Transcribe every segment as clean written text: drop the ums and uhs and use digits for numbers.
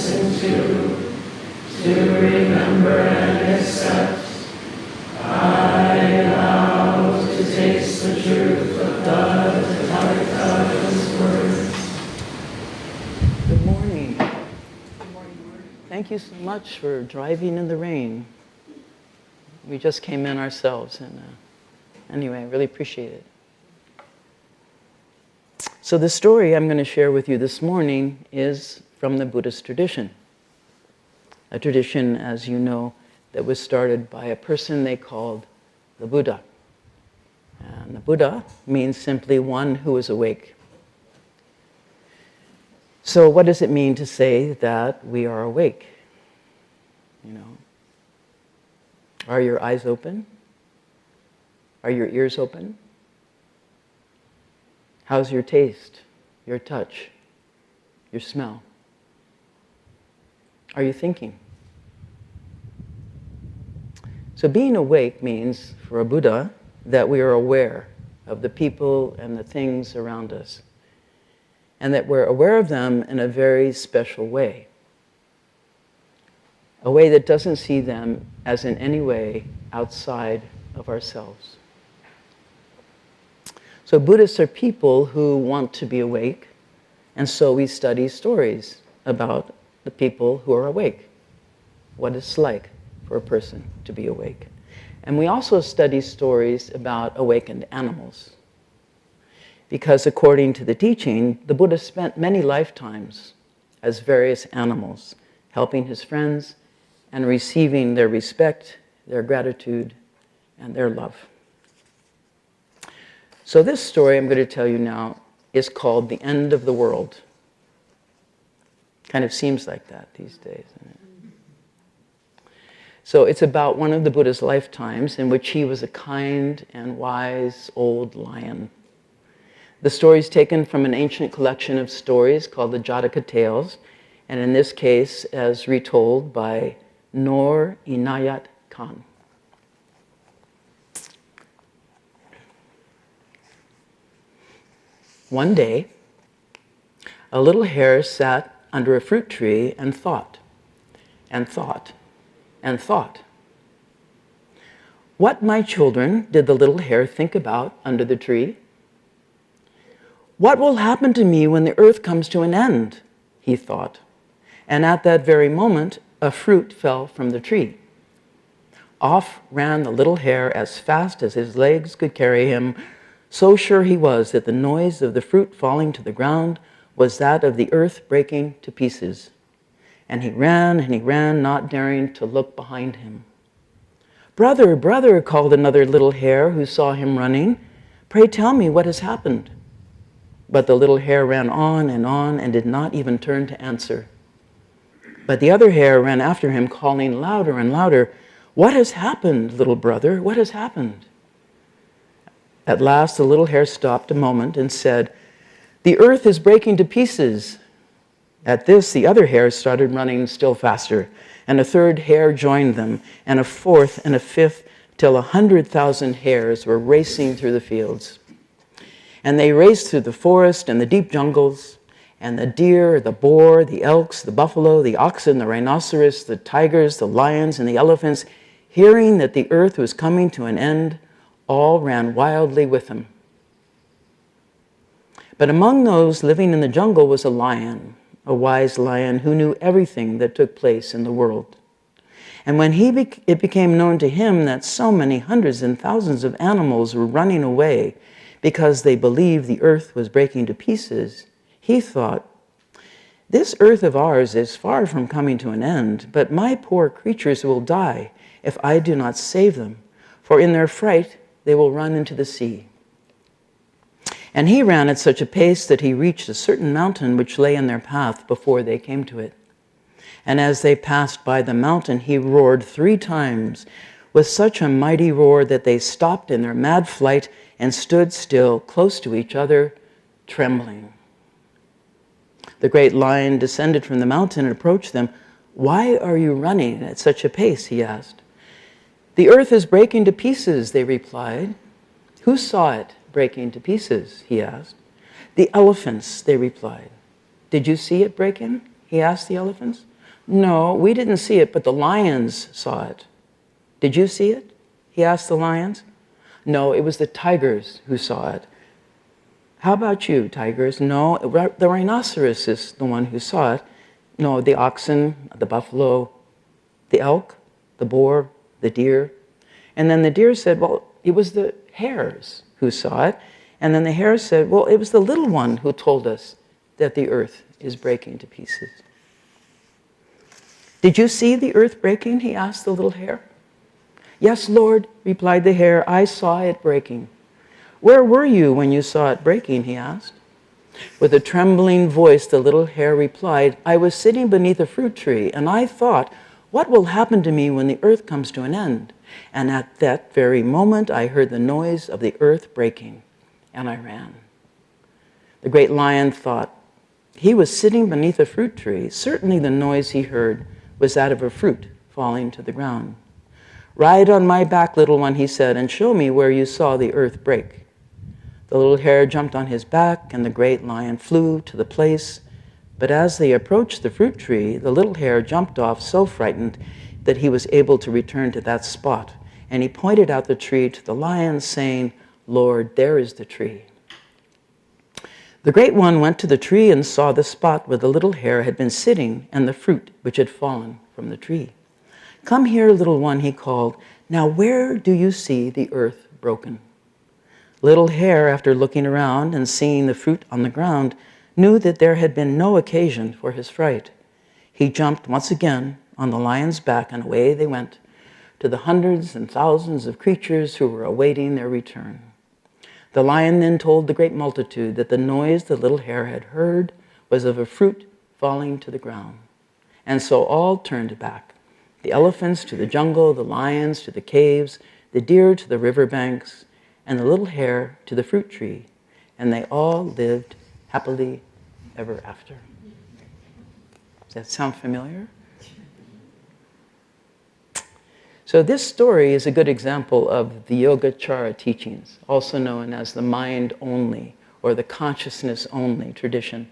listen to remember and accept. I allow to taste the truth of God, the Jataka Tales words. Good morning. Good morning. Thank you so much for driving in the rain. We just came in ourselves, and anyway, I really appreciate it. So the story I'm going to share with you this morning is from the Buddhist tradition. A tradition, as you know, that was started by a person they called the Buddha. And the Buddha means simply one who is awake. So what does it mean to say that we are awake? You know, are your eyes open? Are your ears open? How's your taste, your touch, your smell? Are you thinking? So being awake means, for a Buddha, that we are aware of the people and the things around us, and that we're aware of them in a very special way. A way that doesn't see them as in any way outside of ourselves. So Buddhists are people who want to be awake, and so we study stories about the people who are awake, what it's like for a person to be awake. And we also study stories about awakened animals, because according to the teaching, the Buddha spent many lifetimes as various animals, helping his friends and receiving their respect, their gratitude, and their love. So this story I'm going to tell you now is called The End of the World. Kind of seems like that these days, isn't it? So it's about one of the Buddha's lifetimes in which he was a kind and wise old lion. The story is taken from an ancient collection of stories called the Jataka Tales, and in this case as retold by Noor Inayat Khan. One day, a little hare sat under a fruit tree and thought, and thought, and thought. What, my children, did the little hare think about under the tree? What will happen to me when the earth comes to an end? He thought. And at that very moment, a fruit fell from the tree. Off ran the little hare as fast as his legs could carry him. So sure he was that the noise of the fruit falling to the ground was that of the earth breaking to pieces. And he ran, not daring to look behind him. "Brother, brother," called another little hare who saw him running. "Pray tell me what has happened." But the little hare ran on and did not even turn to answer. But the other hare ran after him, calling louder and louder, "What has happened, little brother? What has happened?" At last, the little hare stopped a moment and said, "The earth is breaking to pieces." At this, the other hares started running still faster, and a third hare joined them, and a fourth and a fifth, till 100,000 hares were racing through the fields. And they raced through the forest and the deep jungles, and the deer, the boar, the elks, the buffalo, the oxen, the rhinoceros, the tigers, the lions, and the elephants, hearing that the earth was coming to an end, all ran wildly with him. But among those living in the jungle was a lion, a wise lion who knew everything that took place in the world. And when it became known to him that so many hundreds and thousands of animals were running away because they believed the earth was breaking to pieces, he thought, "This earth of ours is far from coming to an end, but my poor creatures will die if I do not save them, for in their fright they will run into the sea." And he ran at such a pace that he reached a certain mountain which lay in their path before they came to it. And as they passed by the mountain, he roared 3 times with such a mighty roar that they stopped in their mad flight and stood still, close to each other, trembling. The great lion descended from the mountain and approached them. "Why are you running at such a pace?" he asked. "The earth is breaking to pieces," they replied. "Who saw it breaking to pieces?" he asked. "The elephants," they replied. "Did you see it breaking?" he asked the elephants. No, we didn't see it, but the lions saw it. Did you see it? He asked the lions. No, it was the tigers who saw it. How about you, tigers? No, the rhinoceros is the one who saw it. No, the oxen, the buffalo, the elk, the boar, the deer. And then the deer said, well, it was the hares who saw it. And then the hares said, well, it was the little one who told us that the earth is breaking to pieces. Did you see the earth breaking? He asked the little hare. Yes, Lord, replied the hare, I saw it breaking. Where were you when you saw it breaking? He asked. With a trembling voice, the little hare replied, I was sitting beneath a fruit tree, and I thought, what will happen to me when the earth comes to an end? And at that very moment, I heard the noise of the earth breaking, and I ran. The great lion thought, he was sitting beneath a fruit tree. Certainly the noise he heard was that of a fruit falling to the ground. Ride on my back, little one, he said, and show me where you saw the earth break. The little hare jumped on his back, and the great lion flew to the place. But as they approached the fruit tree, the little hare jumped off so frightened that he was able to return to that spot. And he pointed out the tree to the lion, saying, Lord, there is the tree. The great one went to the tree and saw the spot where the little hare had been sitting and the fruit which had fallen from the tree. Come here, little one, he called. Now where do you see the earth broken? Little hare, after looking around and seeing the fruit on the ground, knew that there had been no occasion for his fright. He jumped once again on the lion's back, and away they went to the hundreds and thousands of creatures who were awaiting their return. The lion then told the great multitude that the noise the little hare had heard was of a fruit falling to the ground. And so all turned back, the elephants to the jungle, the lions to the caves, the deer to the riverbanks, and the little hare to the fruit tree, and they all lived happily ever after. Does that sound familiar? So this story is a good example of the Yogacara teachings, also known as the mind-only or the consciousness-only tradition,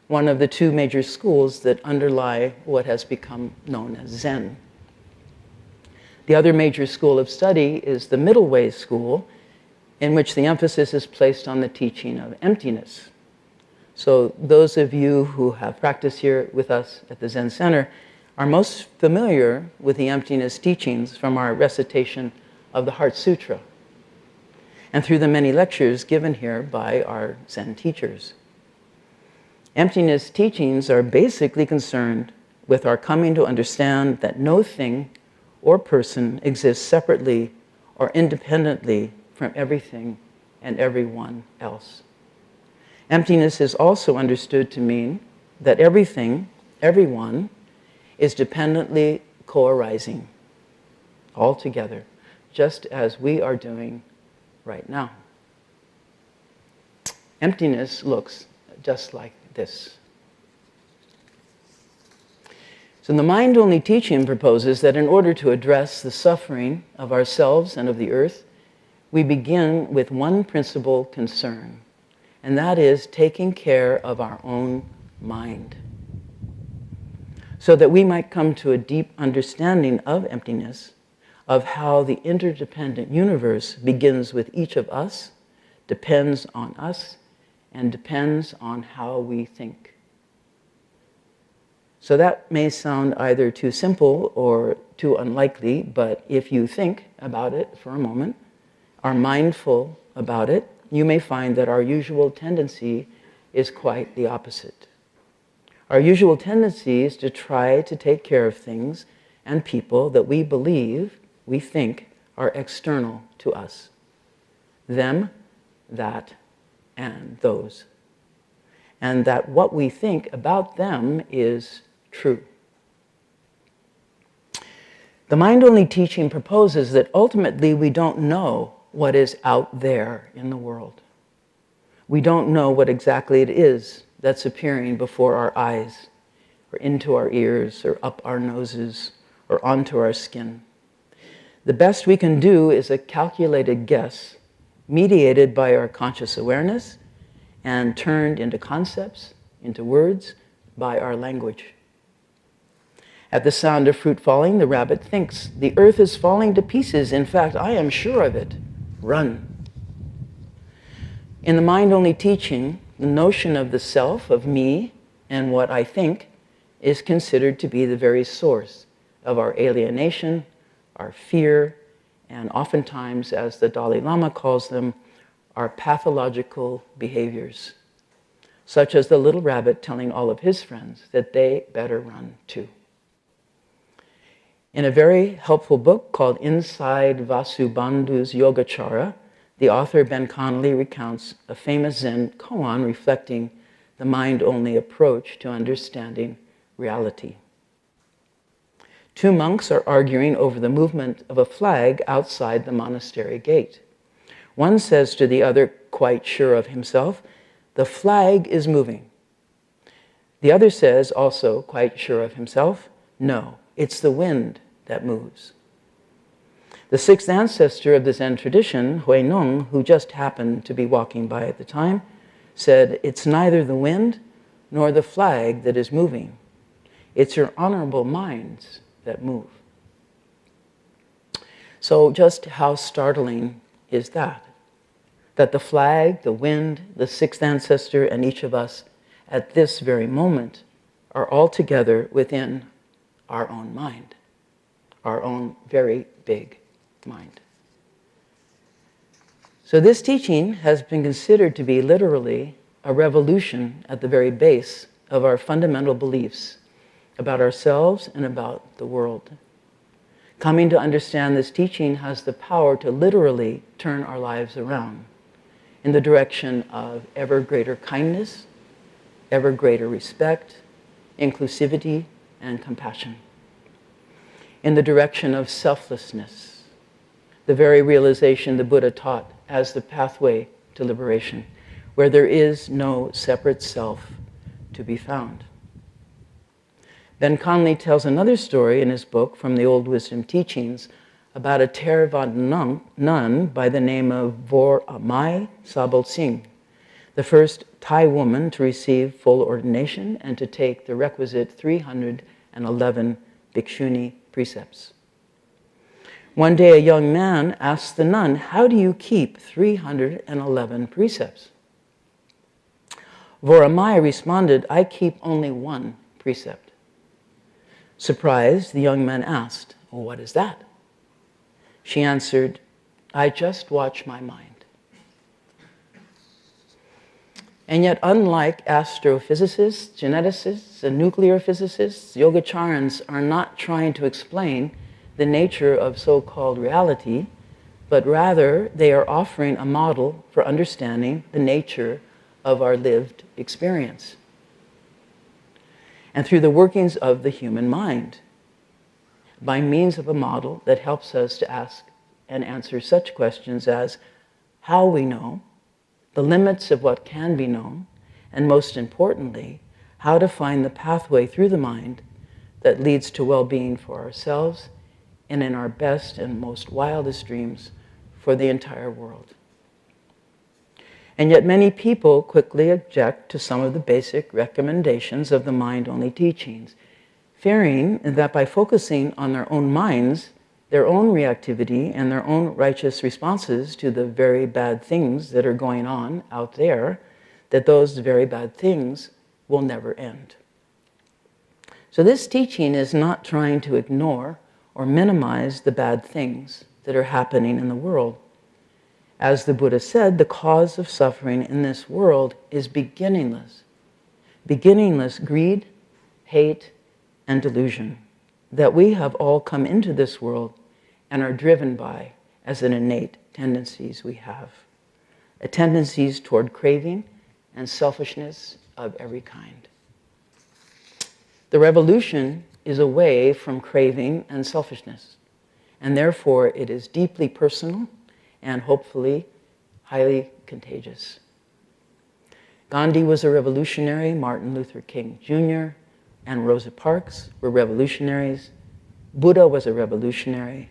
one of the two major schools that underlie what has become known as Zen. The other major school of study is the Middle Way school, in which the emphasis is placed on the teaching of emptiness. So those of you who have practiced here with us at the Zen Center are most familiar with the emptiness teachings from our recitation of the Heart Sutra and through the many lectures given here by our Zen teachers. Emptiness teachings are basically concerned with our coming to understand that no thing or person exists separately or independently from everything and everyone else. Emptiness is also understood to mean that everything, everyone, is dependently co-arising all together, just as we are doing right now. Emptiness looks just like this. So the mind-only teaching proposes that in order to address the suffering of ourselves and of the earth, we begin with one principal concern, and that is taking care of our own mind, so that we might come to a deep understanding of emptiness, of how the interdependent universe begins with each of us, depends on us, and depends on how we think. So that may sound either too simple or too unlikely, but if you think about it for a moment, are mindful about it, you may find that our usual tendency is quite the opposite. Our usual tendency is to try to take care of things and people that we believe, we think, are external to us. Them, that, and those. And that what we think about them is true. The mind-only teaching proposes that ultimately we don't know what is out there in the world. We don't know what exactly it is that's appearing before our eyes, or into our ears, or up our noses, or onto our skin. The best we can do is a calculated guess, mediated by our conscious awareness, and turned into concepts, into words, by our language. At the sound of fruit falling, the rabbit thinks, "The earth is falling to pieces. In fact, I am sure of it. Run." In the mind-only teaching, the notion of the self, of me, and what I think is considered to be the very source of our alienation, our fear, and oftentimes, as the Dalai Lama calls them, our pathological behaviors, such as the little rabbit telling all of his friends that they better run too. In a very helpful book called Inside Vasubandhu's Yogacara, the author Ben Connolly recounts a famous Zen koan reflecting the mind-only approach to understanding reality. Two monks are arguing over the movement of a flag outside the monastery gate. One says to the other, quite sure of himself, "The flag is moving." The other says, also quite sure of himself, "No, it's the wind that moves." The sixth ancestor of the Zen tradition, Huineng, who just happened to be walking by at the time, said, "It's neither the wind nor the flag that is moving. It's your honorable minds that move." So just how startling is that? That the flag, the wind, the sixth ancestor, and each of us at this very moment are all together within our own mind, our own very big mind. So this teaching has been considered to be literally a revolution at the very base of our fundamental beliefs about ourselves and about the world. Coming to understand this teaching has the power to literally turn our lives around in the direction of ever greater kindness, ever greater respect, inclusivity, and compassion. In the direction of selflessness, the very realization the Buddha taught as the pathway to liberation, where there is no separate self to be found. Ben Conley tells another story in his book from the Old Wisdom Teachings about a Theravada nun by the name of Vor Amai Sabal Singh, the first Thai woman to receive full ordination and to take the requisite 311 bhikshuni precepts. One day a young man asked the nun, "How do you keep 311 precepts?" Voramai responded, "I keep only one precept." Surprised, the young man asked, "Well, what is that?" She answered, "I just watch my mind." And yet, unlike astrophysicists, geneticists, and nuclear physicists, Yogacarans are not trying to explain the nature of so-called reality, but rather they are offering a model for understanding the nature of our lived experience. And through the workings of the human mind, by means of a model that helps us to ask and answer such questions as how we know, the limits of what can be known, and most importantly, how to find the pathway through the mind that leads to well-being for ourselves and in our best and most wildest dreams for the entire world. And yet many people quickly object to some of the basic recommendations of the mind-only teachings, fearing that by focusing on their own minds, their own reactivity, and their own righteous responses to the very bad things that are going on out there, that those very bad things will never end. So this teaching is not trying to ignore or minimize the bad things that are happening in the world. As the Buddha said, the cause of suffering in this world is beginningless. Beginningless greed, hate, and delusion that we have all come into this world and are driven by as an innate tendencies we have. Tendencies toward craving and selfishness of every kind. The revolution is away from craving and selfishness, and therefore it is deeply personal and hopefully highly contagious. Gandhi was a revolutionary, Martin Luther King Jr. and Rosa Parks were revolutionaries, Buddha was a revolutionary,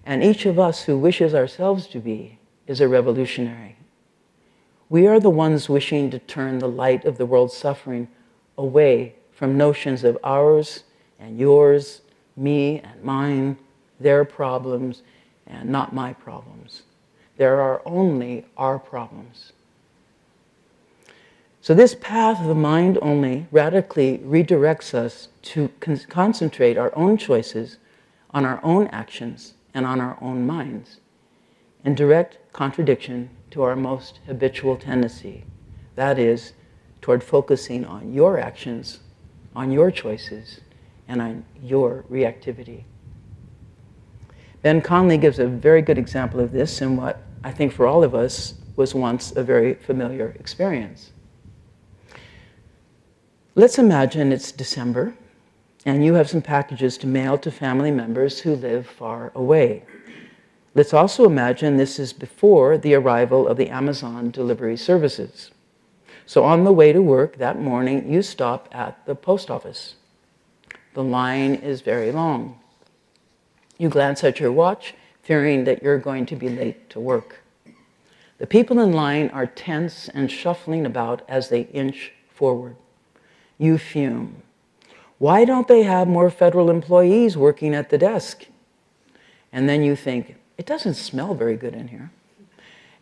and each of us who wishes ourselves to be is a revolutionary. We are the ones wishing to turn the light of the world's suffering away from notions of ours and yours, me and mine, their problems and not my problems. There are only our problems. So this path of the mind only radically redirects us to concentrate our own choices on our own actions and on our own minds, in direct contradiction to our most habitual tendency, that is, toward focusing on your actions, on your choices, and on your reactivity. Ben Conley gives a very good example of this in what I think for all of us was once a very familiar experience. Let's imagine it's December and you have some packages to mail to family members who live far away. Let's also imagine this is before the arrival of the Amazon delivery services. So on the way to work that morning, you stop at the post office. The line is very long. You glance at your watch, fearing that you're going to be late to work. The people in line are tense and shuffling about as they inch forward. You fume. Why don't they have more federal employees working at the desk? And then you think, it doesn't smell very good in here.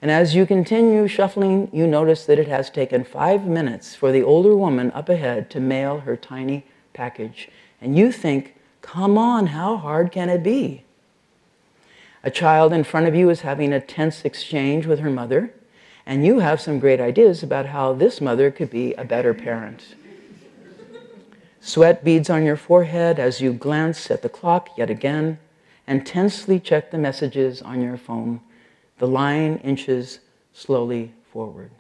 And as you continue shuffling, you notice that it has taken 5 minutes for the older woman up ahead to mail her tiny package. And you think, come on, how hard can it be? A child in front of you is having a tense exchange with her mother, and you have some great ideas about how this mother could be a better parent. Sweat beads on your forehead as you glance at the clock yet again and tensely check the messages on your phone. The line inches slowly forward.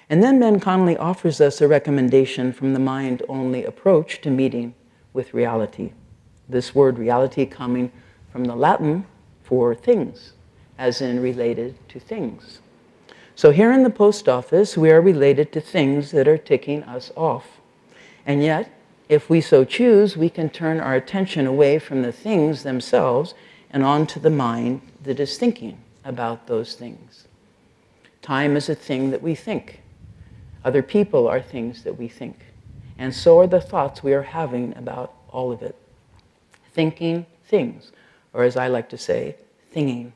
And then Ben Conley offers us a recommendation from the mind-only approach to meeting with reality. This word reality coming from the Latin for things, as in related to things. So here in the post office, we are related to things that are ticking us off. And yet, if we so choose, we can turn our attention away from the things themselves and onto the mind that is thinking about those things. Time is a thing that we think. Other people are things that we think. And so are the thoughts we are having about all of it. Thinking things, or as I like to say, thinging.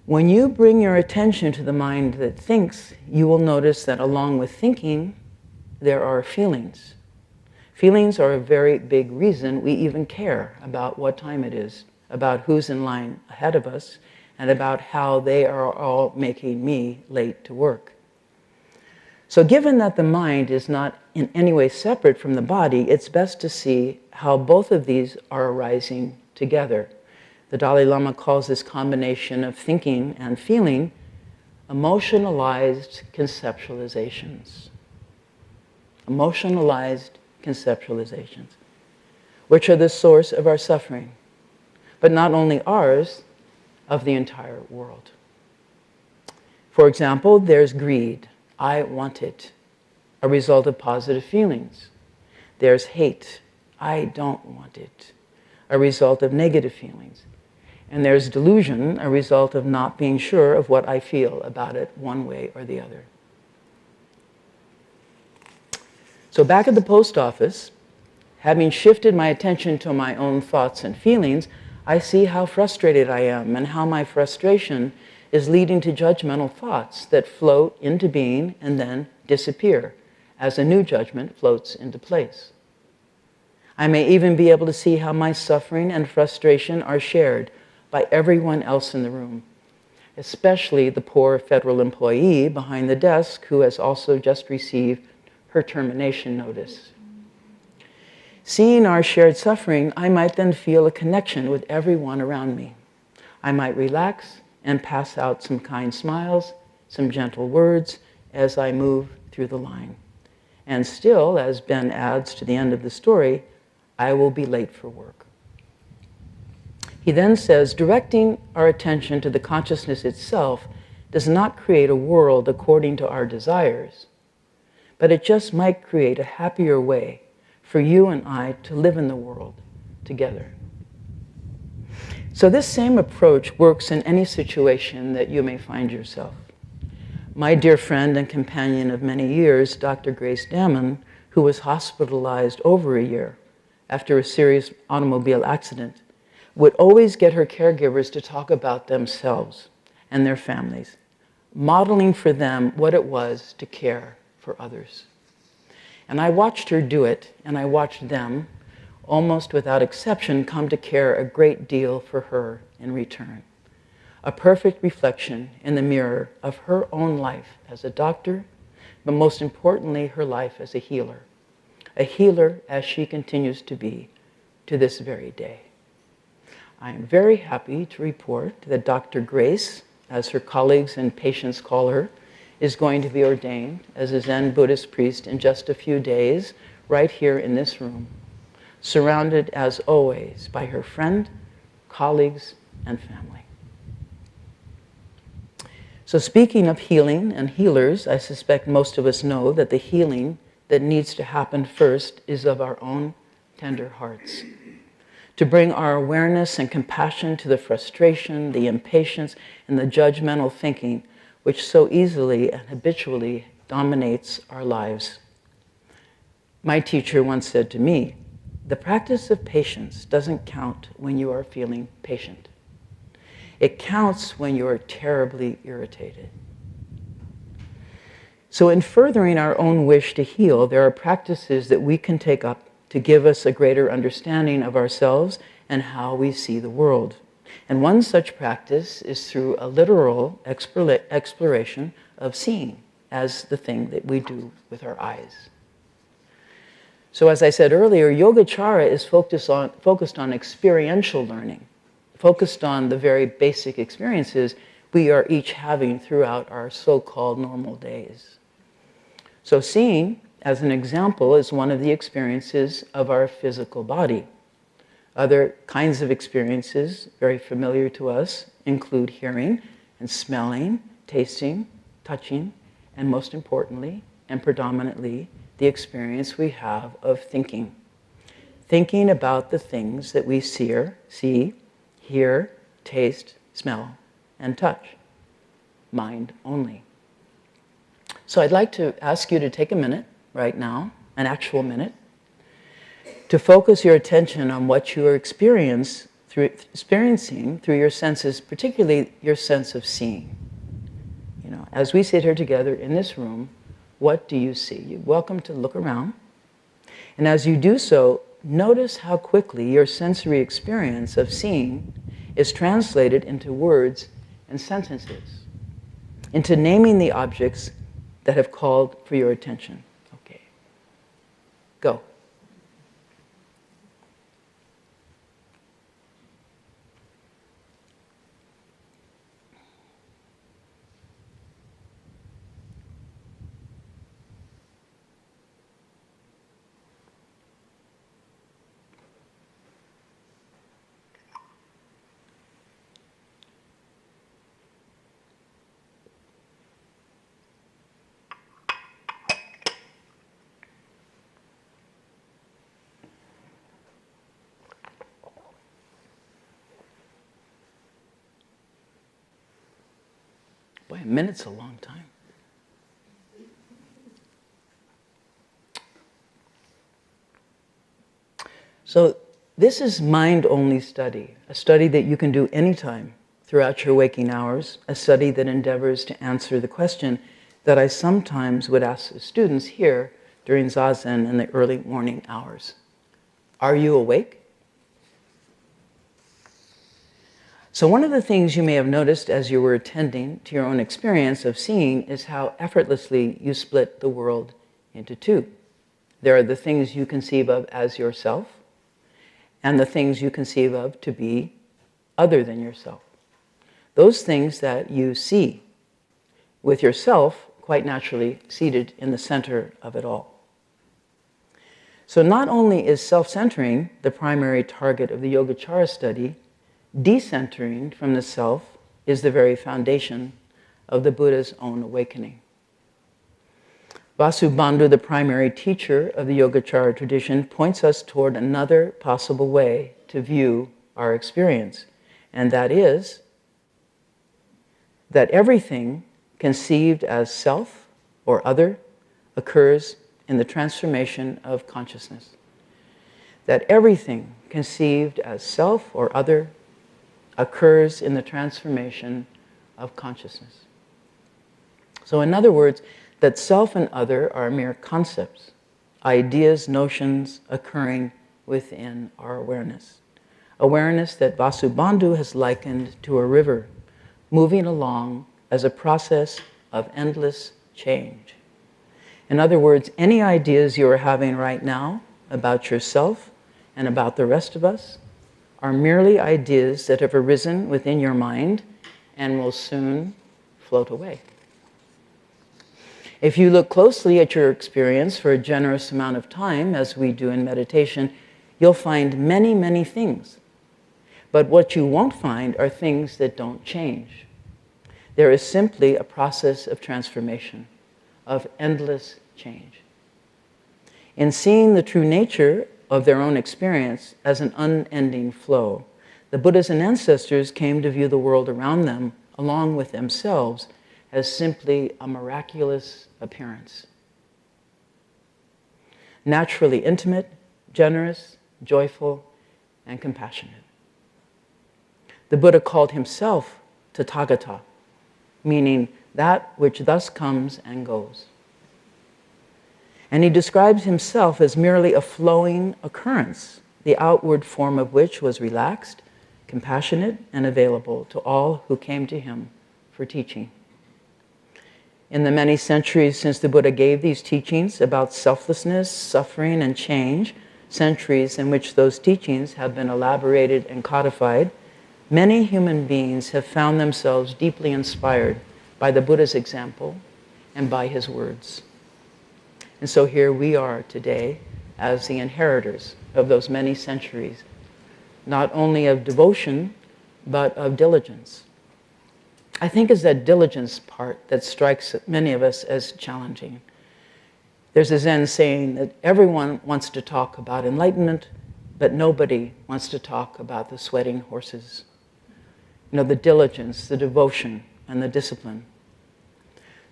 When you bring your attention to the mind that thinks, you will notice that along with thinking, there are feelings. Feelings are a very big reason we even care about what time it is, about who's in line ahead of us, and about how they are all making me late to work. So given that the mind is not in any way separate from the body, it's best to see how both of these are arising together. The Dalai Lama calls this combination of thinking and feeling emotionalized conceptualizations. Emotionalized conceptualizations, which are the source of our suffering, but not only ours, of the entire world. For example, there's greed. I want it, a result of positive feelings. There's hate. I don't want it, a result of negative feelings. And there's delusion, a result of not being sure of what I feel about it one way or the other. So back at the post office, having shifted my attention to my own thoughts and feelings, I see how frustrated I am and how my frustration is leading to judgmental thoughts that float into being and then disappear as a new judgment floats into place. I may even be able to see how my suffering and frustration are shared by everyone else in the room, especially the poor federal employee behind the desk who has also just received her termination notice. Seeing our shared suffering, I might then feel a connection with everyone around me. I might relax and pass out some kind smiles, some gentle words as I move through the line. And still, as Ben adds to the end of the story, I will be late for work. He then says, directing our attention to the consciousness itself does not create a world according to our desires, but it just might create a happier way for you and I to live in the world together. So this same approach works in any situation that you may find yourself. My dear friend and companion of many years, Dr. Grace Damon, who was hospitalized over a year after a serious automobile accident, would always get her caregivers to talk about themselves and their families, modeling for them what it was to care for others. And I watched her do it, and I watched them, almost without exception, come to care a great deal for her in return. A perfect reflection in the mirror of her own life as a doctor, but most importantly, her life as a healer as she continues to be to this very day. I am very happy to report that Dr. Grace, as her colleagues and patients call her, is going to be ordained as a Zen Buddhist priest in just a few days, right here in this room, surrounded as always by her friend, colleagues, and family. So speaking of healing and healers, I suspect most of us know that the healing that needs to happen first is of our own tender hearts. To bring our awareness and compassion to the frustration, the impatience, and the judgmental thinking which so easily and habitually dominates our lives. My teacher once said to me, "The practice of patience doesn't count when you are feeling patient. It counts when you are terribly irritated." So in furthering our own wish to heal, there are practices that we can take up to give us a greater understanding of ourselves and how we see the world. And one such practice is through a literal exploration of seeing as the thing that we do with our eyes. So as I said earlier, Yogacara is focused on experiential learning, focused on the very basic experiences we are each having throughout our so-called normal days. So seeing, as an example, is one of the experiences of our physical body. Other kinds of experiences, very familiar to us, include hearing and smelling, tasting, touching, and most importantly, and predominantly, the experience we have of thinking. Thinking about the things that we see, hear, taste, smell, and touch. Mind only. So I'd like to ask you to take a minute right now, an actual minute, to focus your attention on what you are experiencing through your senses, particularly your sense of seeing. You know, as we sit here together in this room, what do you see? You're welcome to look around. And as you do so, notice how quickly your sensory experience of seeing is translated into words and sentences, into naming the objects that have called for your attention. Okay. Go. Boy, a minute's a long time. So this is mind-only study, a study that you can do anytime throughout your waking hours, a study that endeavors to answer the question that I sometimes would ask the students here during Zazen in the early morning hours. Are you awake? So one of the things you may have noticed as you were attending to your own experience of seeing is how effortlessly you split the world into two. There are the things you conceive of as yourself and the things you conceive of to be other than yourself. Those things that you see with yourself quite naturally seated in the center of it all. So not only is self-centering the primary target of the Yogacara study, decentering from the self is the very foundation of the Buddha's own awakening. Vasubandhu, the primary teacher of the Yogacara tradition, points us toward another possible way to view our experience, and that is that everything conceived as self or other occurs in the transformation of consciousness. that everything conceived as self or other occurs in the transformation of consciousness. So in other words, that self and other are mere concepts, ideas, notions occurring within our awareness. Awareness that Vasubandhu has likened to a river, moving along as a process of endless change. In other words, any ideas you are having right now about yourself and about the rest of us are merely ideas that have arisen within your mind and will soon float away. If you look closely at your experience for a generous amount of time, as we do in meditation, you'll find many, many things. But what you won't find are things that don't change. There is simply a process of transformation, of endless change. In seeing the true nature of their own experience as an unending flow, the Buddhas and ancestors came to view the world around them, along with themselves, as simply a miraculous appearance. Naturally intimate, generous, joyful, and compassionate. The Buddha called himself Tathagata, meaning that which thus comes and goes. And he describes himself as merely a flowing occurrence, the outward form of which was relaxed, compassionate, and available to all who came to him for teaching. In the many centuries since the Buddha gave these teachings about selflessness, suffering, and change, centuries in which those teachings have been elaborated and codified, many human beings have found themselves deeply inspired by the Buddha's example and by his words. And so here we are today as the inheritors of those many centuries, not only of devotion, but of diligence. I think it's that diligence part that strikes many of us as challenging. There's a Zen saying that everyone wants to talk about enlightenment, but nobody wants to talk about the sweating horses. You know, the diligence, the devotion, and the discipline.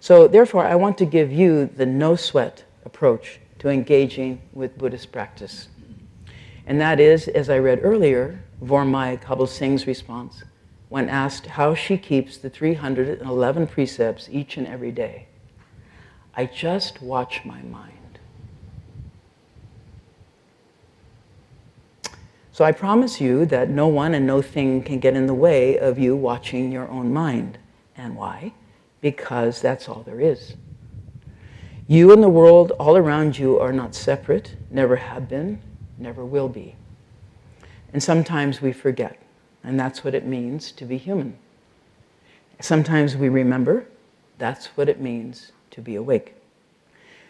So therefore, I want to give you the no-sweat approach to engaging with Buddhist practice. And that is, as I read earlier, Vormai Kabul Singh's response when asked how she keeps the 311 precepts each and every day. I just watch my mind. So I promise you that no one and no thing can get in the way of you watching your own mind. And why? Because that's all there is. You and the world all around you are not separate, never have been, never will be. And sometimes we forget, and that's what it means to be human. Sometimes we remember, that's what it means to be awake.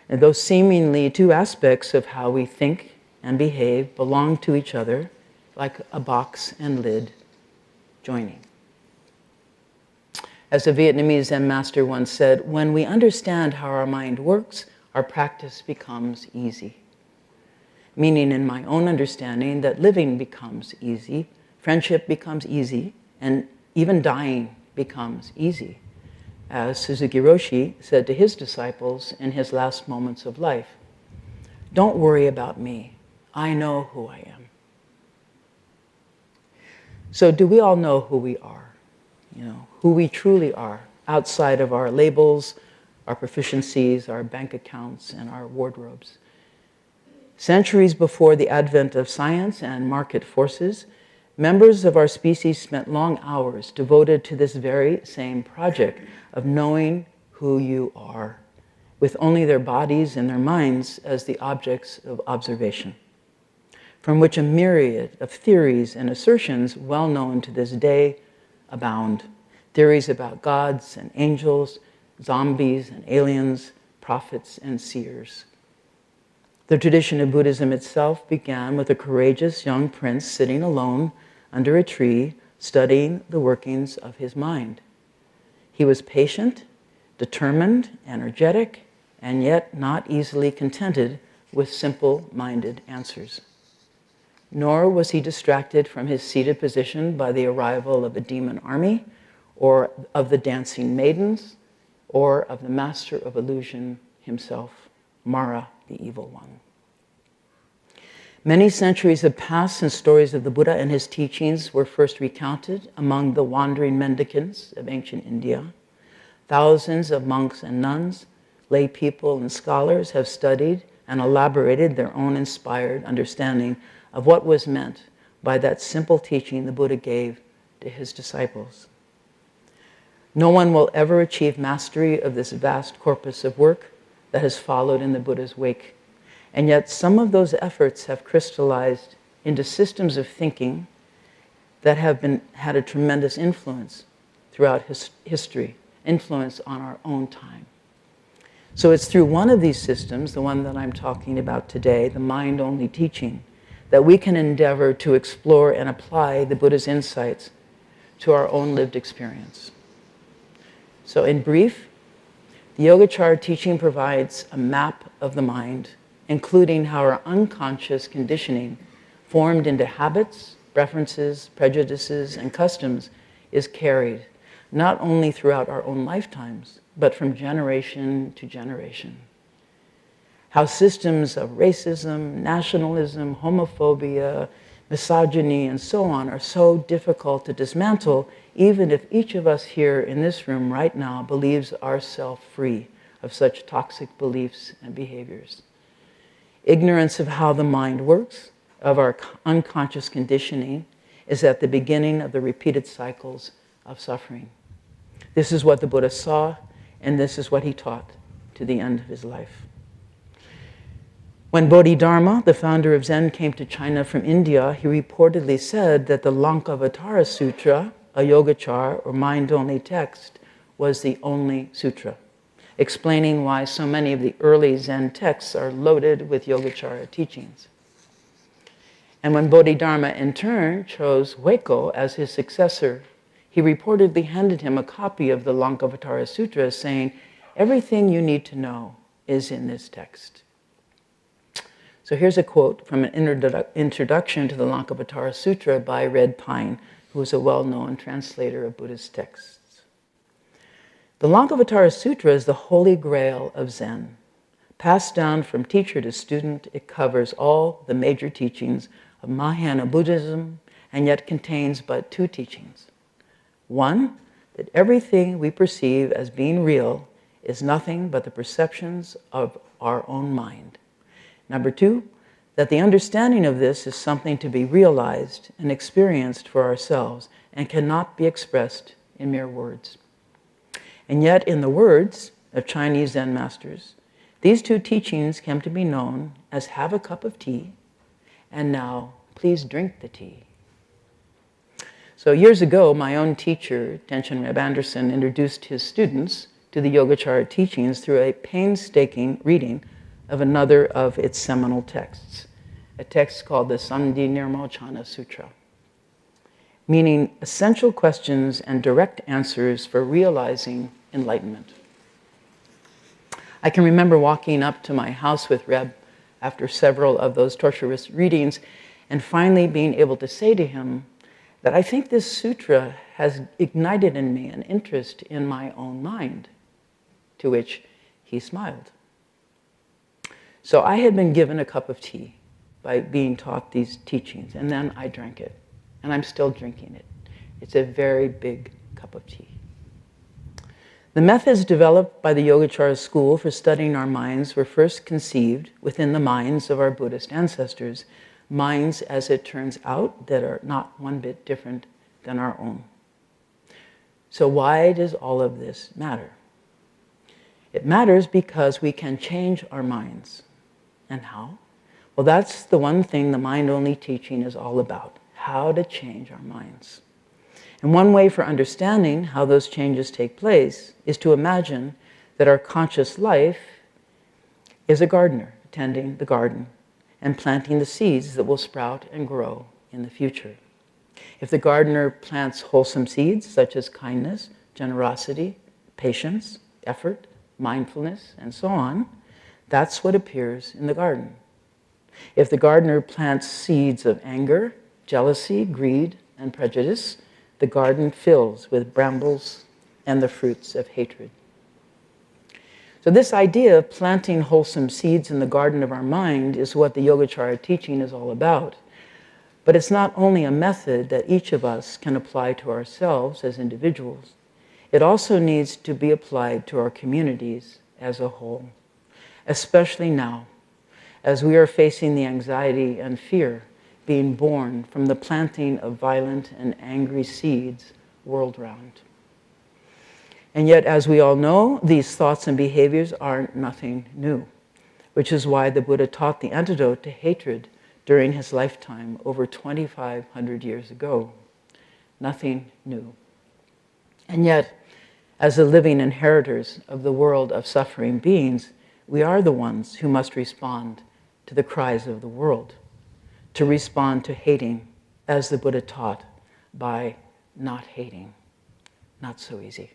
And those seemingly two aspects of how we think and behave belong to each other like a box and lid joining. As a Vietnamese Zen master once said, when we understand how our mind works, our practice becomes easy. Meaning, in my own understanding, that living becomes easy, friendship becomes easy, and even dying becomes easy. As Suzuki Roshi said to his disciples in his last moments of life, don't worry about me. I know who I am. So do we all know who we are? You know, who we truly are, outside of our labels, our proficiencies, our bank accounts, and our wardrobes. Centuries before the advent of science and market forces, members of our species spent long hours devoted to this very same project of knowing who you are, with only their bodies and their minds as the objects of observation, from which a myriad of theories and assertions well known to this day abound. Theories about gods and angels, zombies and aliens, prophets and seers. The tradition of Buddhism itself began with a courageous young prince sitting alone under a tree, studying the workings of his mind. He was patient, determined, energetic, and yet not easily contented with simple-minded answers. Nor was he distracted from his seated position by the arrival of a demon army, or of the dancing maidens, or of the master of illusion himself, Mara, the evil one. Many centuries have passed since stories of the Buddha and his teachings were first recounted among the wandering mendicants of ancient India. Thousands of monks and nuns, lay people and scholars have studied and elaborated their own inspired understanding of what was meant by that simple teaching the Buddha gave to his disciples. No one will ever achieve mastery of this vast corpus of work that has followed in the Buddha's wake. And yet some of those efforts have crystallized into systems of thinking that have had a tremendous influence throughout history, influence on our own time. So it's through one of these systems, the one that I'm talking about today, the mind-only teaching, that we can endeavor to explore and apply the Buddha's insights to our own lived experience. So in brief, the Yogacara teaching provides a map of the mind, including how our unconscious conditioning, formed into habits, preferences, prejudices, and customs, is carried, not only throughout our own lifetimes, but from generation to generation. How systems of racism, nationalism, homophobia, misogyny, and so on are so difficult to dismantle, even if each of us here in this room right now believes ourselves free of such toxic beliefs and behaviors. Ignorance of how the mind works, of our unconscious conditioning, is at the beginning of the repeated cycles of suffering. This is what the Buddha saw, and this is what he taught to the end of his life. When Bodhidharma, the founder of Zen, came to China from India, he reportedly said that the Lankavatara Sutra, a Yogacara or mind-only text, was the only sutra, explaining why so many of the early Zen texts are loaded with Yogacara teachings. And when Bodhidharma in turn chose Hueko as his successor, he reportedly handed him a copy of the Lankavatara Sutra saying, "Everything you need to know is in this text." So here's a quote from an introduction to the Lankavatara Sutra by Red Pine, who is a well-known translator of Buddhist texts. The Lankavatara Sutra is the holy grail of Zen. Passed down from teacher to student, it covers all the major teachings of Mahayana Buddhism and yet contains but two teachings. One, that everything we perceive as being real is nothing but the perceptions of our own mind. Number two, that the understanding of this is something to be realized and experienced for ourselves and cannot be expressed in mere words. And yet, in the words of Chinese Zen masters, these two teachings came to be known as "have a cup of tea," and "now, please drink the tea." So years ago, my own teacher, Tenshin Reb Anderson, introduced his students to the Yogacara teachings through a painstaking reading of another of its seminal texts, a text called the Sandhi Nirmochana Sutra, meaning essential questions and direct answers for realizing enlightenment. I can remember walking up to my house with Reb after several of those torturous readings and finally being able to say to him that I think this sutra has ignited in me an interest in my own mind, to which he smiled. So I had been given a cup of tea by being taught these teachings, and then I drank it, and I'm still drinking it. It's a very big cup of tea. The methods developed by the Yogacara school for studying our minds were first conceived within the minds of our Buddhist ancestors, minds, as it turns out, that are not one bit different than our own. So why does all of this matter? It matters because we can change our minds. And how? Well, that's the one thing the mind-only teaching is all about, how to change our minds. And one way for understanding how those changes take place is to imagine that our conscious life is a gardener tending the garden and planting the seeds that will sprout and grow in the future. If the gardener plants wholesome seeds such as kindness, generosity, patience, effort, mindfulness, and so on, that's what appears in the garden. If the gardener plants seeds of anger, jealousy, greed, and prejudice, the garden fills with brambles and the fruits of hatred. So this idea of planting wholesome seeds in the garden of our mind is what the Yogacara teaching is all about. But it's not only a method that each of us can apply to ourselves as individuals. It also needs to be applied to our communities as a whole, especially now, as we are facing the anxiety and fear being born from the planting of violent and angry seeds world round. And yet, as we all know, these thoughts and behaviors are nothing new, which is why the Buddha taught the antidote to hatred during his lifetime over 2,500 years ago. Nothing new. And yet, as the living inheritors of the world of suffering beings, we are the ones who must respond to the cries of the world, to respond to hating, as the Buddha taught, by not hating. Not so easy.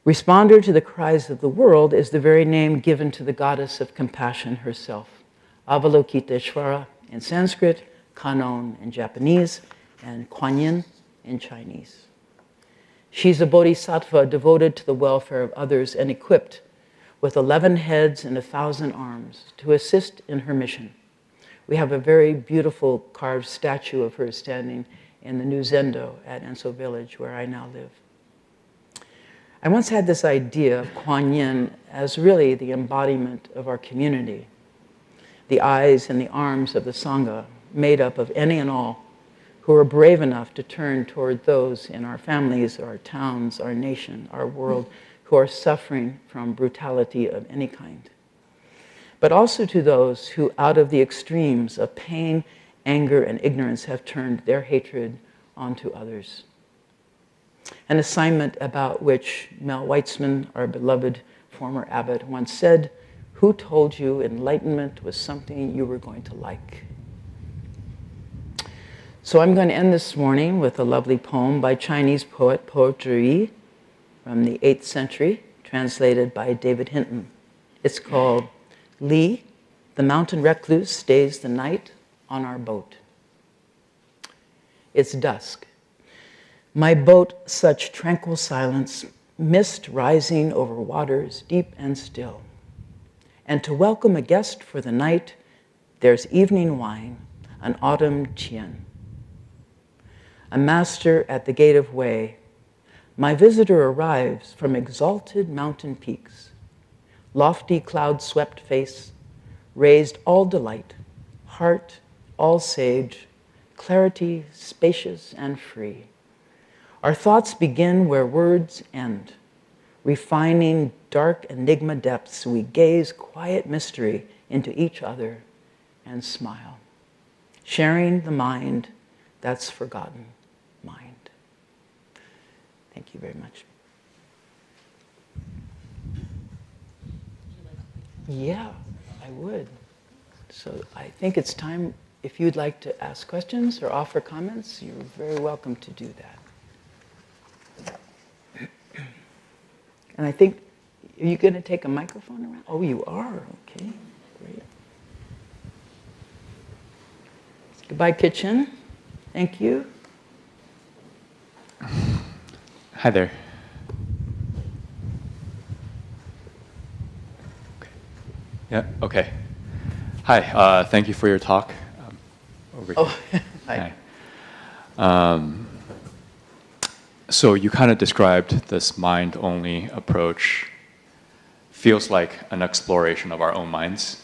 Responder to the cries of the world is the very name given to the goddess of compassion herself, Avalokiteshvara in Sanskrit, Canon in Japanese, and Kuan Yin in Chinese. She's a bodhisattva devoted to the welfare of others and equipped with 11 heads and 1,000 arms to assist in her mission. We have a very beautiful carved statue of her standing in the new Zendo at Enso Village, where I now live. I once had this idea of Kuan Yin as really the embodiment of our community, the eyes and the arms of the Sangha, made up of any and all who are brave enough to turn toward those in our families, our towns, our nation, our world, who are suffering from brutality of any kind. But also to those who, out of the extremes of pain, anger, and ignorance, have turned their hatred onto others. An assignment about which Mel Weitzman, our beloved former abbot, once said, "Who told you enlightenment was something you were going to like?" So I'm going to end this morning with a lovely poem by Chinese poet Po Zhi from the 8th century, translated by David Hinton. It's called Li, the Mountain Recluse Stays the Night on Our Boat. It's dusk. My boat, such tranquil silence, mist rising over waters deep and still. And to welcome a guest for the night, there's evening wine, an autumn qian. A master at the gate of way, my visitor arrives from exalted mountain peaks, lofty cloud-swept face, raised all delight, heart all sage, clarity spacious and free. Our thoughts begin where words end. Refining dark enigma depths, we gaze quiet mystery into each other and smile, sharing the mind that's forgotten mind. Thank you very much. Yeah, I would. So I think it's time, if you'd like to ask questions or offer comments, you're very welcome to do that. And I think, are you going to take a microphone around? Oh, you are. Okay, great. Goodbye, kitchen. Thank you. Hi there. Okay. Yeah, okay. Hi, thank you for your talk. Over here. Oh, hi. So you kind of described this mind-only approach. Feels like an exploration of our own minds.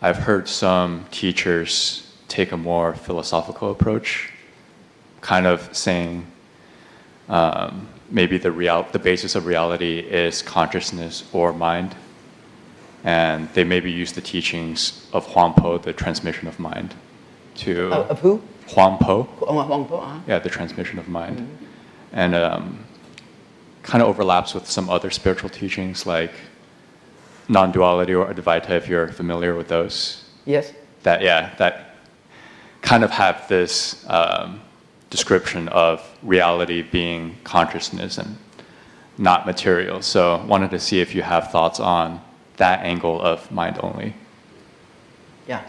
I've heard some teachers take a more philosophical approach, kind of saying maybe the basis of reality is consciousness or mind. And they maybe use the teachings of Huang Po, the transmission of mind, to... Of who? Huang Po. Huang Po, Yeah, the transmission of mind. Mm-hmm. And kind of overlaps with some other spiritual teachings like non-duality or Advaita, if you're familiar with those. Yes. That kind of have this description of reality being consciousness and not material. So wanted to see if you have thoughts on that angle of mind only. Yeah.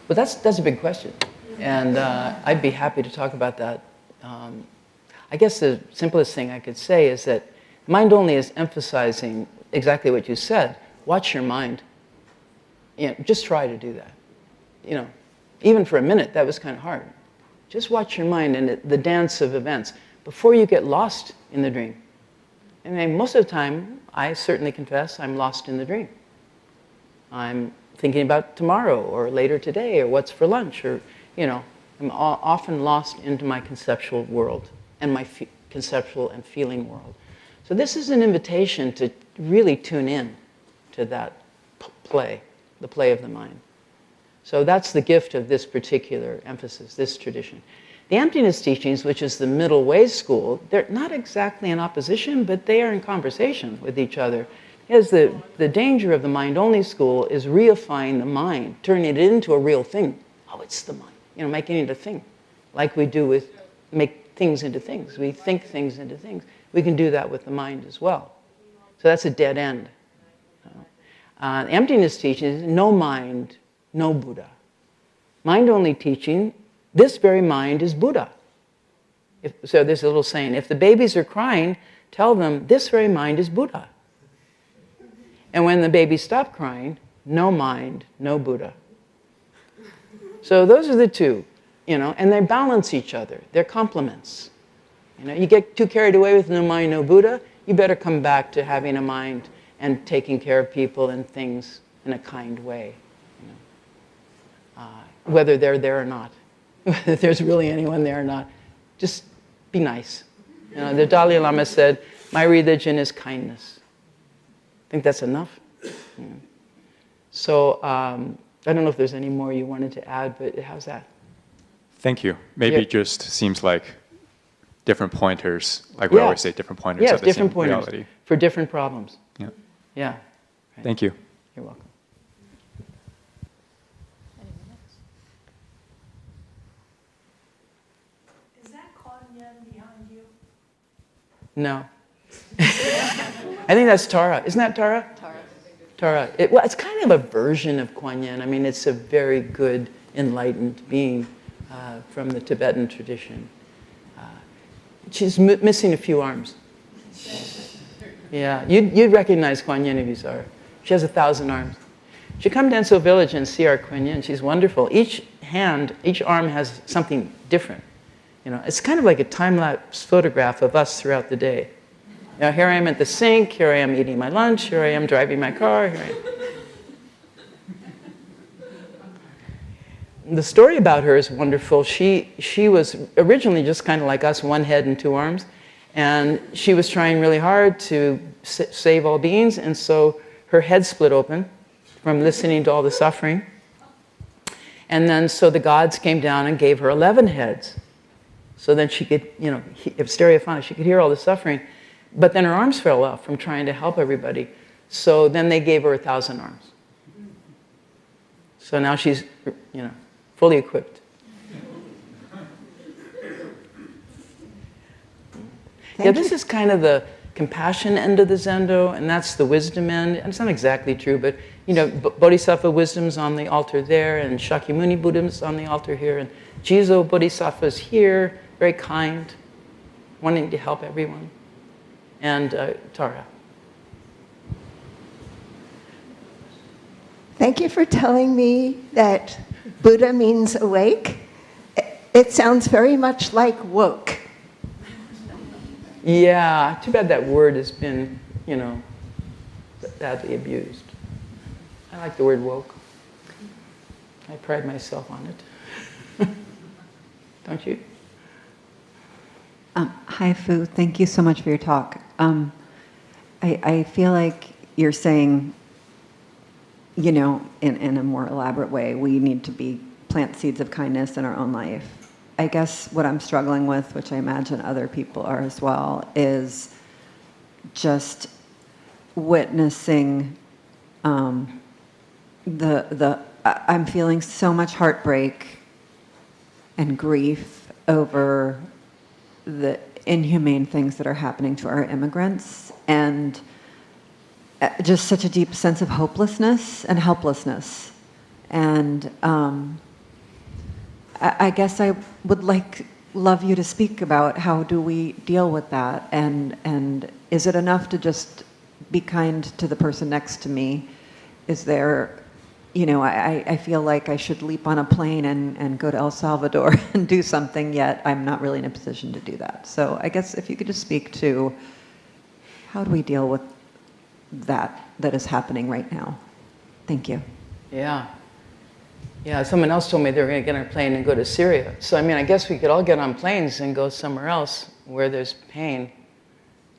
Well, that's a big question. And I'd be happy to talk about that. I guess the simplest thing I could say is that Mind only is emphasizing exactly what you said. Watch your mind. Just try to do that. Even for a minute, that was kind of hard. Just watch your mind and the dance of events before you get lost in the dream. And then most of the time, I certainly confess, I'm lost in the dream. I'm thinking about tomorrow or later today or what's for lunch or, I'm often lost into my conceptual world and my conceptual and feeling world. So this is an invitation to really tune in to that play, the play of the mind. So that's the gift of this particular emphasis, this tradition. The emptiness teachings, which is the middle way school, they're not exactly in opposition, but they are in conversation with each other. Because the danger of the mind-only school is reifying the mind, turning it into a real thing. Oh, it's the mind. Making it a thing. Like we do with make things into things. We think things into things. We can do that with the mind as well. So that's a dead end. Emptiness teaching is no mind, no Buddha. Mind-only teaching, this very mind is Buddha. So there's a little saying, if the babies are crying, tell them this very mind is Buddha. And when the babies stop crying, no mind, no Buddha. So those are the two, and they balance each other. They're complements. You get too carried away with no mind, no Buddha, you better come back to having a mind and taking care of people and things in a kind way. Whether they're there or not. Whether there's really anyone there or not. Just be nice. The Dalai Lama said, my religion is kindness. I think that's enough. So I don't know if there's any more you wanted to add, but how's that? Thank you. Maybe it just seems like different pointers, like we always say, different pointers of the different same pointers reality. For different problems. Yeah. Yeah. Right. Thank you. You're welcome. Is that Kuan Yin behind you? No. I think that's Tara. Isn't that Tara? Tara. It's kind of a version of Kuan Yin. I mean, it's a very good, enlightened being from the Tibetan tradition. She's missing a few arms. Yeah, you'd recognize Kuan Yin if you saw her. She has 1,000 arms. She come to Enso Village and see our Kuan Yin. She's wonderful. Each arm has something different. It's kind of like a time-lapse photograph of us throughout the day. Here I am at the sink, here I am eating my lunch, here I am driving my car, here I am. The story about her is wonderful. She was originally just kind of like us, one head and two arms, and she was trying really hard to save all beings, and so her head split open from listening to all the suffering. And then so the gods came down and gave her 11 heads. So then she could, if stereophonic, she could hear all the suffering. But then her arms fell off from trying to help everybody. So then they gave her 1,000 arms. So now she's, fully equipped. This is kind of the compassion end of the Zendo, and that's the wisdom end. And it's not exactly true, but Bodhisattva wisdom's on the altar there, and Shakyamuni Buddhism's on the altar here, and Jizo Bodhisattva's here, very kind, wanting to help everyone. And Tara. Thank you for telling me that Buddha means awake. It sounds very much like woke. Yeah, too bad that word has been, badly abused. I like the word woke. I pride myself on it. Don't you? Hi, Fu. Thank you so much for your talk. I feel like you're saying, in a more elaborate way, we need to plant seeds of kindness in our own life. I guess what I'm struggling with, which I imagine other people are as well, is just witnessing I'm feeling so much heartbreak and grief over the inhumane things that are happening to our immigrants, and just such a deep sense of hopelessness and helplessness. And I guess I would like love you to speak about how do we deal with that, and is it enough to just be kind to the person next to me? Is there, I feel like I should leap on a plane and go to El Salvador and do something, yet I'm not really in a position to do that. So I guess if you could just speak to how do we deal with that is happening right now. Thank you. Yeah. Yeah, someone else told me they were going to get on a plane and go to Syria. So, I guess we could all get on planes and go somewhere else where there's pain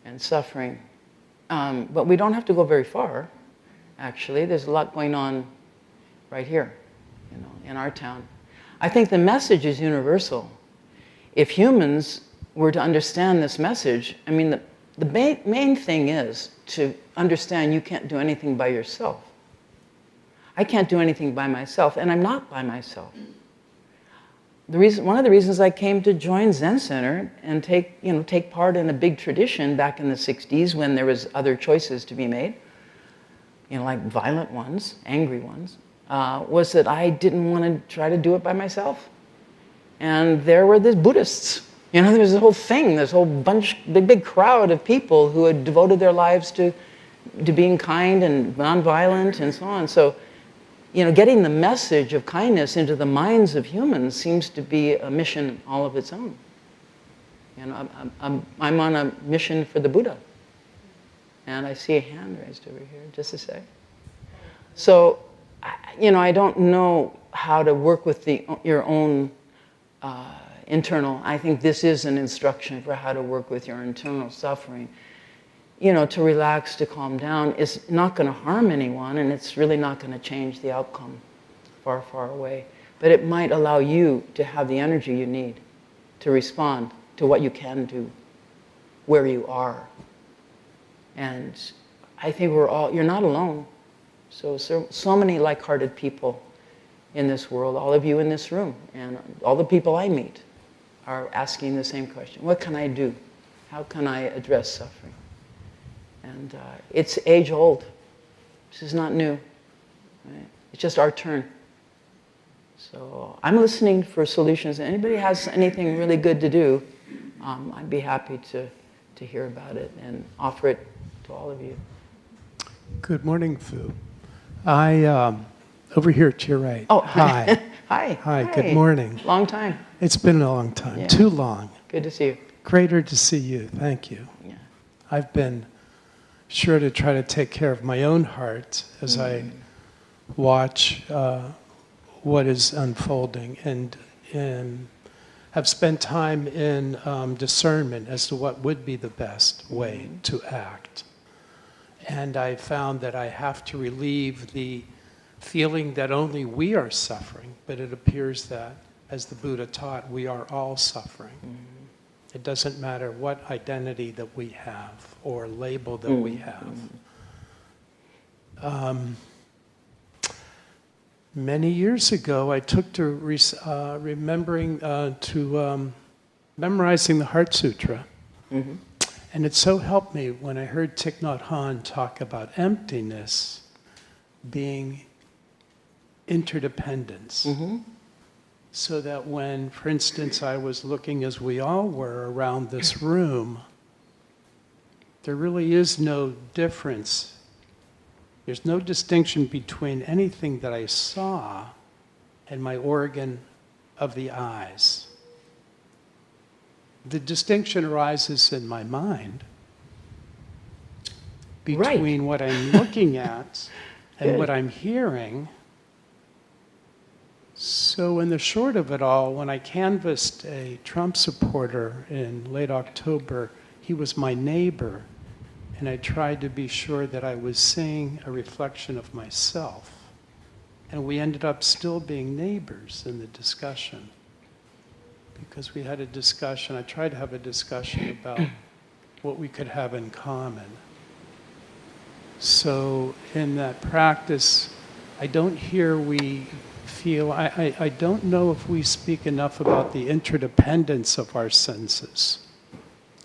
and suffering. But we don't have to go very far, actually. There's a lot going on right here, in our town. I think the message is universal. If humans were to understand this message, the main thing is to understand you can't do anything by yourself. I can't do anything by myself, and I'm not by myself. One of the reasons I came to join Zen Center and take part in a big tradition back in the 60s when there was other choices to be made, like violent ones, angry ones, was that I didn't want to try to do it by myself. And there were the Buddhists. There was this whole thing, this whole big crowd of people who had devoted their lives to being kind and nonviolent and so on. So, getting the message of kindness into the minds of humans seems to be a mission all of its own. I'm on a mission for the Buddha. And I see a hand raised over here, just a sec. So, I don't know how to work with your own internal. I think this is an instruction for how to work with your internal suffering. To relax, to calm down is not going to harm anyone, and it's really not going to change the outcome far, far away. But it might allow you to have the energy you need to respond to what you can do, where you are. And I think you're not alone. So many like-hearted people in this world, all of you in this room, and all the people I meet are asking the same question. What can I do? How can I address suffering? And it's age-old. This is not new. Right? It's just our turn. So I'm listening for solutions. Anybody has anything really good to do, I'd be happy to hear about it and offer it to all of you. Good morning, Fu. Over here to your right. Oh, hi. Hi. Good morning. Long time. It's been a long time. Yeah. Too long. Good to see you. Greater to see you. Thank you. Yeah. I've been sure to try to take care of my own heart as I watch what is unfolding and have spent time in discernment as to what would be the best way to act. And I found that I have to relieve the feeling that only we are suffering, but it appears that, as the Buddha taught, we are all suffering. It doesn't matter what identity that we have or label that we have. Many years ago, I took to memorizing the Heart Sutra. And it so helped me when I heard Thich Nhat Hanh talk about emptiness being interdependence. So that when, for instance, I was looking, as we all were, around this room, there really is no difference. There's no distinction between anything that I saw and my organ of the eyes. The distinction arises in my mind between what I'm looking at and what I'm hearing. So in the short of it all, when I canvassed a Trump supporter in late October, he was my neighbor, and I tried to be sure that I was seeing a reflection of myself. And we ended up still being neighbors in the discussion, because we had a discussion. I tried to have a discussion about what we could have in common. So in that practice, I don't hear we feel, I don't know if we speak enough about the interdependence of our senses,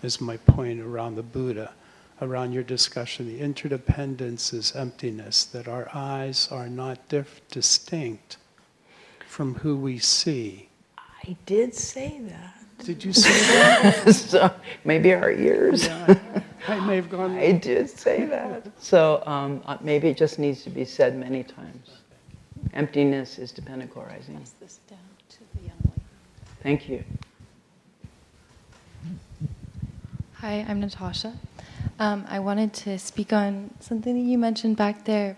is my point around the Buddha, around your discussion. The interdependence is emptiness, that our eyes are not distinct from who we see. I did say that. Did you say that? So maybe our ears. Yeah, I may have gone. I did say that. So maybe it just needs to be said many times. Emptiness is dependent co-arising. Pass this down to the young lady. Thank you. Hi, I'm Natasha. I wanted to speak on something that you mentioned back there.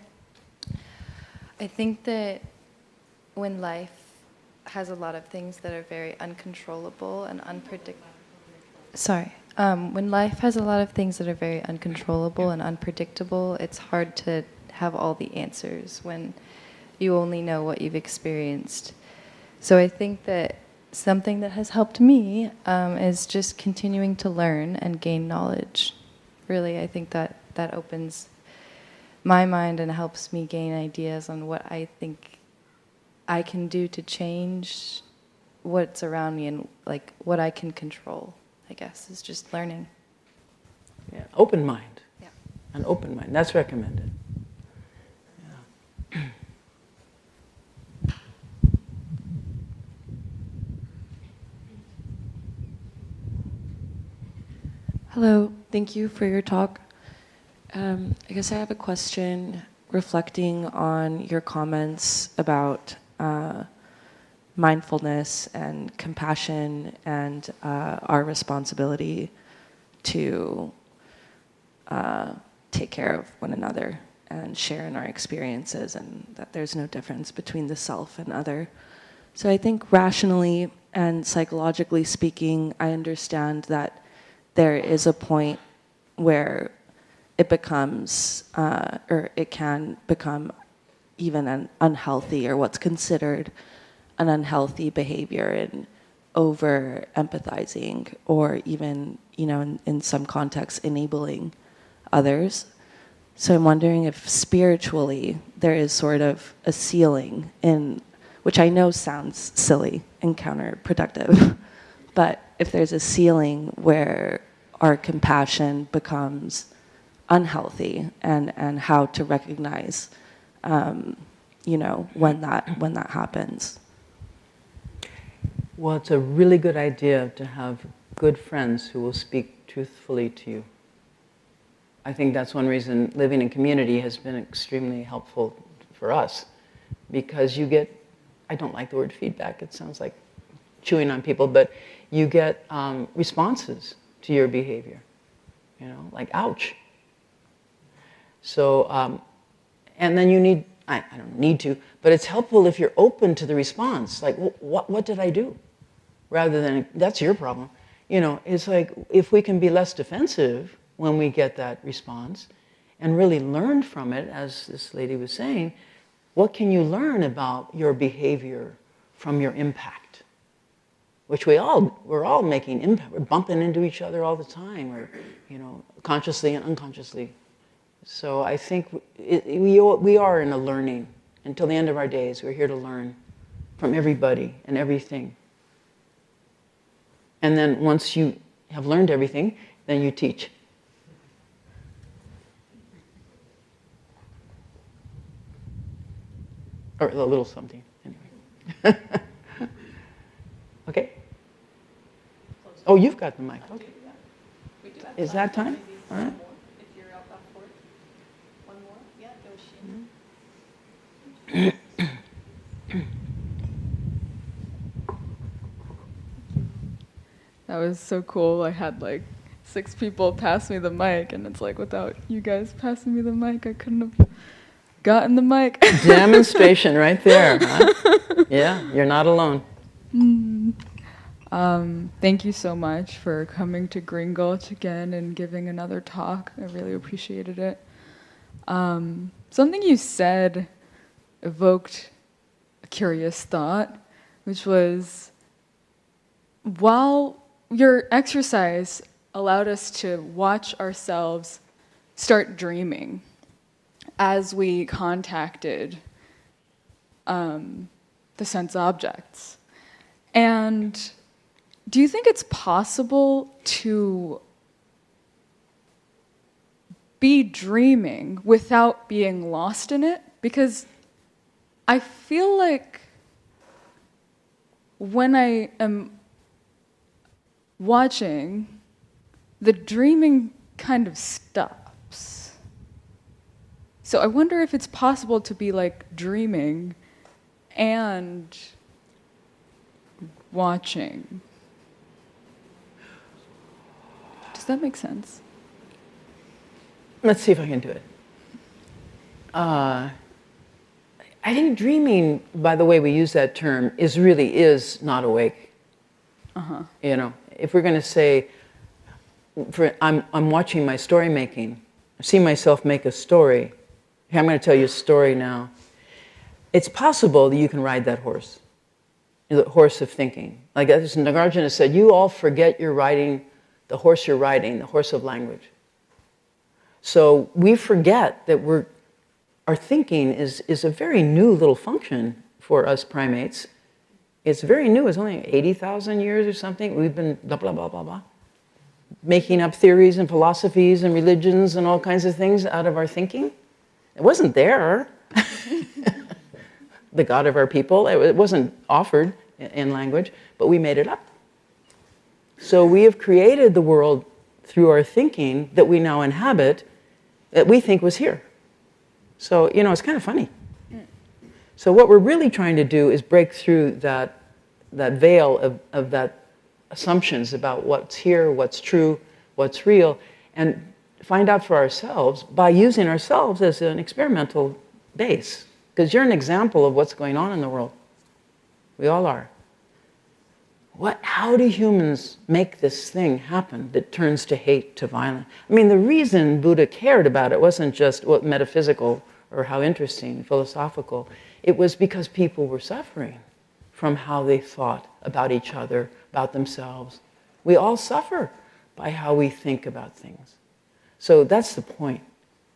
I think that when life has a lot of things that are very uncontrollable and unpredictable. When life has a lot of things that are very uncontrollable and unpredictable, it's hard to have all the answers when you only know what you've experienced. So I think that something that has helped me is just continuing to learn and gain knowledge. Really, I think that opens my mind and helps me gain ideas on what I think I can do to change what's around me and like what I can control, I guess, is just learning. Yeah, open mind. Yeah. An open mind. That's recommended. Yeah. Hello, thank you for your talk. I guess I have a question reflecting on your comments about mindfulness and compassion and our responsibility to take care of one another and share in our experiences, and that there's no difference between the self and other. So I think rationally and psychologically speaking, I understand that there is a point where it becomes, or it can become even an unhealthy, or what's considered an unhealthy behavior in over empathizing, or even, in some contexts, enabling others. So I'm wondering if spiritually there is sort of a ceiling in, which I know sounds silly and counterproductive, but if there's a ceiling where our compassion becomes unhealthy, and how to recognize, when that happens. Well, it's a really good idea to have good friends who will speak truthfully to you. I think that's one reason living in community has been extremely helpful for us, because you get, I don't like the word feedback, it sounds like chewing on people, but you get responses to your behavior, like ouch. So, and then you need, I don't need to, but it's helpful if you're open to the response, like, what did I do? Rather than, that's your problem. It's like, if we can be less defensive when we get that response and really learn from it, as this lady was saying, what can you learn about your behavior from your impact? Which we're all making impact. We're bumping into each other all the time, or, consciously and unconsciously. So I think we are in a learning. Until the end of our days, we're here to learn from everybody and everything. And then once you have learned everything, then you teach. Or a little something, anyway. Okay? Oh, you've got the mic. Okay. Is that time? All right. If you're up for it. One more? Yeah, go. That was so cool. I had like 6 people pass me the mic, and it's like, without you guys passing me the mic, I couldn't have gotten the mic. Demonstration right there, huh? Yeah, you're not alone. Thank you so much for coming to Green Gulch again and giving another talk. I really appreciated it. Something you said evoked a curious thought, which was, while your exercise allowed us to watch ourselves start dreaming as we contacted the sense objects. And do you think it's possible to be dreaming without being lost in it? Because I feel like when I am watching, the dreaming kind of stops. So I wonder if it's possible to be like dreaming and watching. Does that make sense? Let's see if I can do it. I think dreaming, by the way we use that term, really is not awake. You know, if we're going to say, I'm watching my story making, I see myself make a story. Here, I'm going to tell you a story now. It's possible that you can ride that horse, the horse of thinking. Like as Nagarjuna said, you all forget you're riding the horse you're riding, the horse of language. So we forget that our thinking is a very new little function for us primates. It's very new. It's only 80,000 years or something. We've been blah, blah, blah, blah, blah, making up theories and philosophies and religions and all kinds of things out of our thinking. It wasn't there. The God of our people. It wasn't offered in language, but we made it up. So we have created the world through our thinking that we now inhabit, that we think was here. So, you know, it's kind of funny. So what we're really trying to do is break through that veil of that assumptions about what's here, what's true, what's real, and find out for ourselves by using ourselves as an experimental base. Because you're an example of what's going on in the world. We all are. How do humans make this thing happen that turns to hate, to violence? I mean, the reason Buddha cared about it wasn't just what metaphysical or how interesting, philosophical. It was because people were suffering from how they thought about each other, about themselves. We all suffer by how we think about things. So that's the point,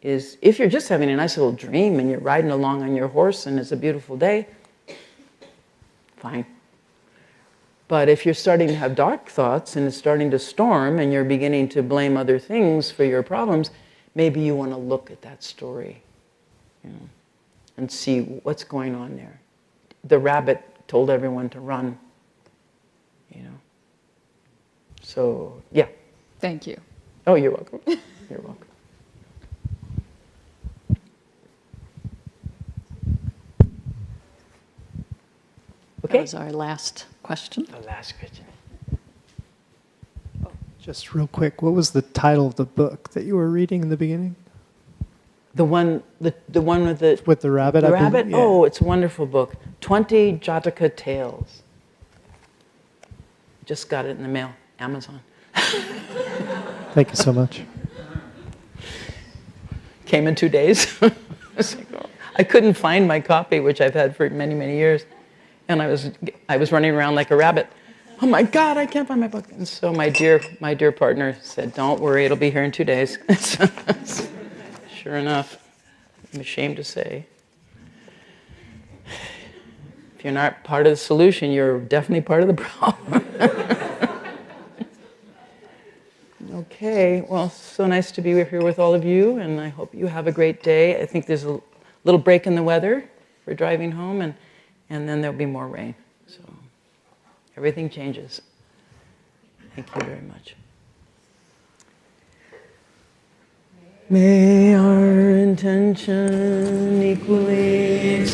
is if you're just having a nice little dream and you're riding along on your horse and it's a beautiful day, fine. But if you're starting to have dark thoughts and it's starting to storm and you're beginning to blame other things for your problems, maybe you want to look at that story, you know, and see what's going on there. The rabbit told everyone to run, you know. So, yeah. Thank you. Oh, you're welcome. You're welcome. Okay. That was our last question. The last question. Just real quick, what was the title of the book that you were reading in the beginning? The one with the rabbit. The rabbit. Believe, yeah. Oh, it's a wonderful book. 20 Jataka Tales. Just got it in the mail. Amazon. Thank you so much. Came in 2 days. I couldn't find my copy, which I've had for many, many years, and I was running around like a rabbit. Oh my God, I can't find my book. And so my dear partner said, "Don't worry, it'll be here in 2 days." Sure enough, I'm ashamed to say, if you're not part of the solution, you're definitely part of the problem. Okay, well, so nice to be here with all of you, and I hope you have a great day. I think there's a little break in the weather for driving home, and then there'll be more rain. So everything changes. Thank you very much. May our intention equally